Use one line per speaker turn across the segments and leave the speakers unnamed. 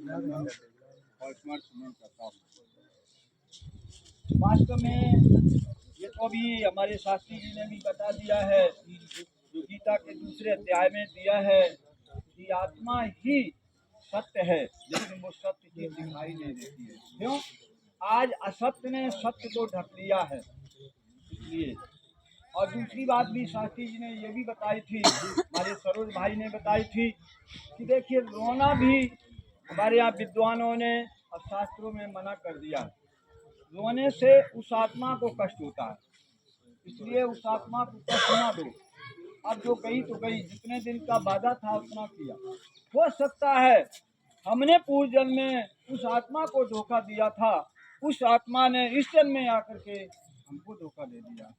और स्मरण सुमरण करता हूँ। वास्तव में ये तो अभी हमारे शास्त्री जी ने भी बता दिया है, जो गीता के दूसरे अध्याय में दिया है कि आत्मा ही सत्य है, लेकिन वो सत्य की दिखाई नहीं देती है। क्यों? आज असत्य ने सत्य को ढक लिया है, इसलिए। और दूसरी बात भी शास्त्री जी ने ये भी बताई थी, हमारे सरोज भाई ने बताई थी कि देखिए, रोना भी हमारे यहाँ विद्वानों ने और शास्त्रों में मना कर दिया। रोने से उस आत्मा को कष्ट होता है, इसलिए उस आत्मा को कष्ट ना दो। अब जो गई तो गई, जितने दिन का वादा था उतना किया। हो सकता है हमने पूर्व जन्म में उस आत्मा को धोखा दिया था, उस आत्मा ने इस जन्म में आकर के हमको धोखा दे दिया।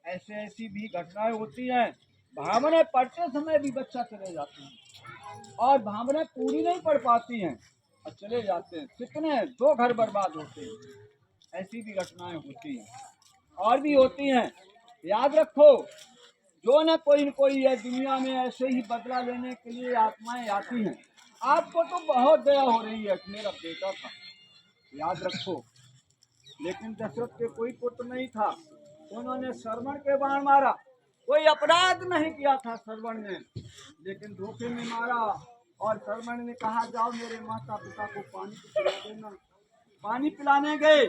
ऐसी भी घटनाएं होती हैं। भावनाएं पढ़ते समय भी बच्चा चले जाते हैं और भावनाएं पूरी नहीं पढ़ पाती हैं और चले जाते हैं, कितने 2 घर बर्बाद होते हैं। ऐसी भी घटनाएं होती हैं और भी होती हैं। याद रखो, जो न कोई है दुनिया में ऐसे ही बदला लेने के लिए आत्माएं आती हैं। आपको तो बहुत दया हो रही है कि मेरा बेटा था, याद रखो। लेकिन दशरथ के कोई पुत्र नहीं था, उन्होंने श्रवण के बाण मारा। कोई अपराध नहीं किया था श्रवण ने, लेकिन धोखे में मारा। और श्रवण ने कहा, जाओ मेरे माता पिता को पानी पिला देना। पानी पिलाने गए,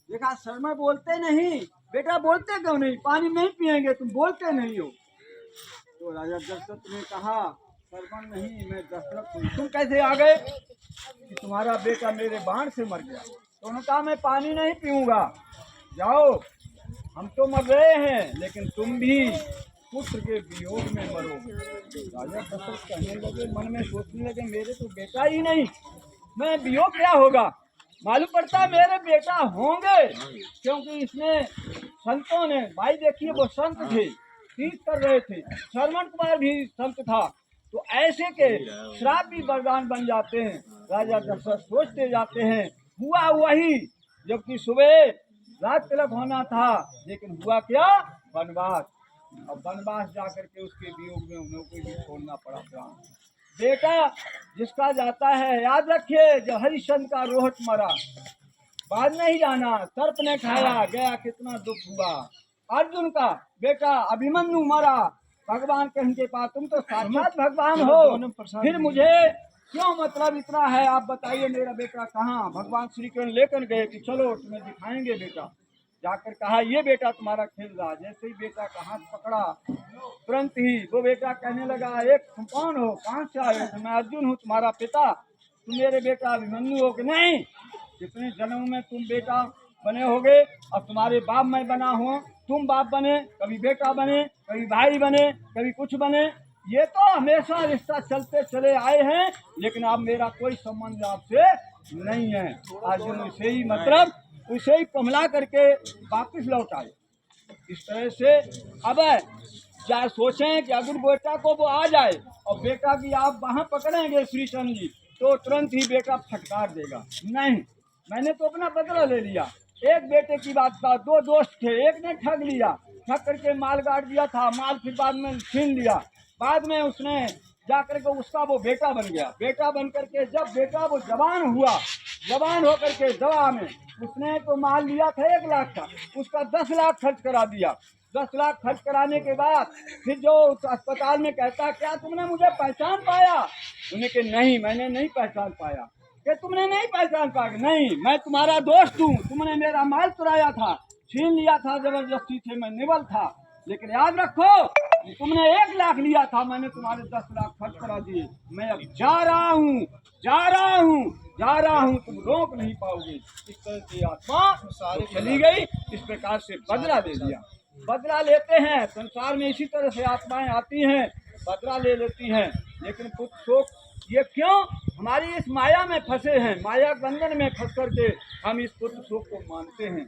देखा श्रवण बोलते नहीं। बेटा बोलते क्यों नहीं? पानी नहीं पिएंगे, तुम बोलते नहीं हो। तो राजा दशरथ ने कहा, श्रवण नहीं, मैं दशरथ हूँ। तुम कैसे आ गए? कि तुम्हारा बेटा मेरे बाण से मर गया। तो उन्होंने कहा, मैं पानी नहीं पीऊंगा, जाओ, हम तो मर रहे हैं, लेकिन तुम भी पुत्र के वियोग में मरोगे। राजा दशरथ कहने लगे, मन में सोचने लगे, मेरे तो बेटा ही नहीं, मैं वियोग क्या होगा? मालूम पड़ता है मेरे बेटा होंगे, क्योंकि इसने संतों ने, भाई देखिए वो संत थे, तीर्थ कर रहे थे, श्रवण कुमार भी संत था। तो ऐसे के श्राप भी वरदान बन जाते हैं। राजा दशरथ सोचते जाते हैं, हुआ वही, जबकि सुबह रात तिलक होना था, लेकिन हुआ क्या? वनवास। और वनवास जाकर के उसके वियोग में उन्हें को भी छोड़ना पड़ा प्राण। बेटा जिसका जाता है, याद रखिए, जब हरिश्चंद्र का रोहट मरा, बाद नहीं जाना, सर्प ने खाया, गया कितना दुख हुआ। अर्जुन का बेटा अभिमन्यु मरा, भगवान के उनके पास, तुम तो साक्षात भगवान हो, फिर मुझे क्यों मतलब इतना है? आप बताइए मेरा बेटा कहाँ? भगवान श्री कृष्ण लेकर गए कि चलो तुम्हें दिखाएंगे बेटा। जाकर कहा, ये बेटा तुम्हारा खेल रहा। जैसे ही बेटा का हाथ पकड़ा, तुरंत ही वो बेटा कहने लगा, एक तुम कौन हो, कहाँ से आए हो? तो मैं अर्जुन हूँ, तुम्हारा पिता। तुम मेरे बेटा अभिमन्यु हो कि नहीं? कितने जन्म में तुम बेटा बने होगे और तुम्हारे बाप मैं बना हूँ। तुम बाप बने, कभी बेटा बने, कभी भाई बने, कभी कुछ बने। ये तो हमेशा रिश्ता चलते चले आए हैं, लेकिन अब मेरा कोई संबंध आपसे नहीं है। अर्जुन उसे ही मतलब उसे ही कमला करके वापिस लौट आए। इस तरह से अब क्या सोचें कि अगर बेटा को वो आ जाए और बेटा की आप वहाँ पकड़ेंगे श्री चंद्र जी, तो तुरंत ही बेटा फटकार देगा। नहीं, मैंने तो अपना बदला ले लिया। एक बेटे की बात था, 2 दोस्त थे, एक ने ठग लिया, ठग करके माल गाड़ दिया था, माल फिर बाद में छीन लिया। बाद में उसने जाकर के उसका वो बेटा बन गया। बेटा बन करके जब बेटा वो जवान हुआ, जवान होकर के दवा में उसने तो माल लिया था 1 लाख का, उसका 10 लाख खर्च करा दिया। 10 लाख खर्च कराने के बाद फिर जो अस्पताल में कहता, क्या तुमने मुझे पहचान पाया? उन्हें कि नहीं, मैंने नहीं पहचान पाया। कि तुमने नहीं पहचान पाया? नहीं, मैं तुम्हारा दोस्त हूँ, तुमने मेरा माल चुराया था, छीन लिया था जबरदस्ती से, मैं निवल था। लेकिन याद रखो, तुमने 1 लाख लिया था, मैंने तुम्हारे 10 लाख खर्च करा दिए। मैं अब जा रहा हूँ, जा रहा हूँ, जा रहा हूँ, तुम रोक नहीं पाओगे। इस तरह से आत्मा चली गई। इस प्रकार से बदला ले लिया। बदला लेते हैं संसार में, इसी तरह से आत्माएं आती हैं, बदला ले लेती हैं। लेकिन पुत्र शोक ये क्यों? हमारी इस माया में फंसे हैं, माया बंधन में फंस करके हम इस पुत्र शोक को मानते हैं।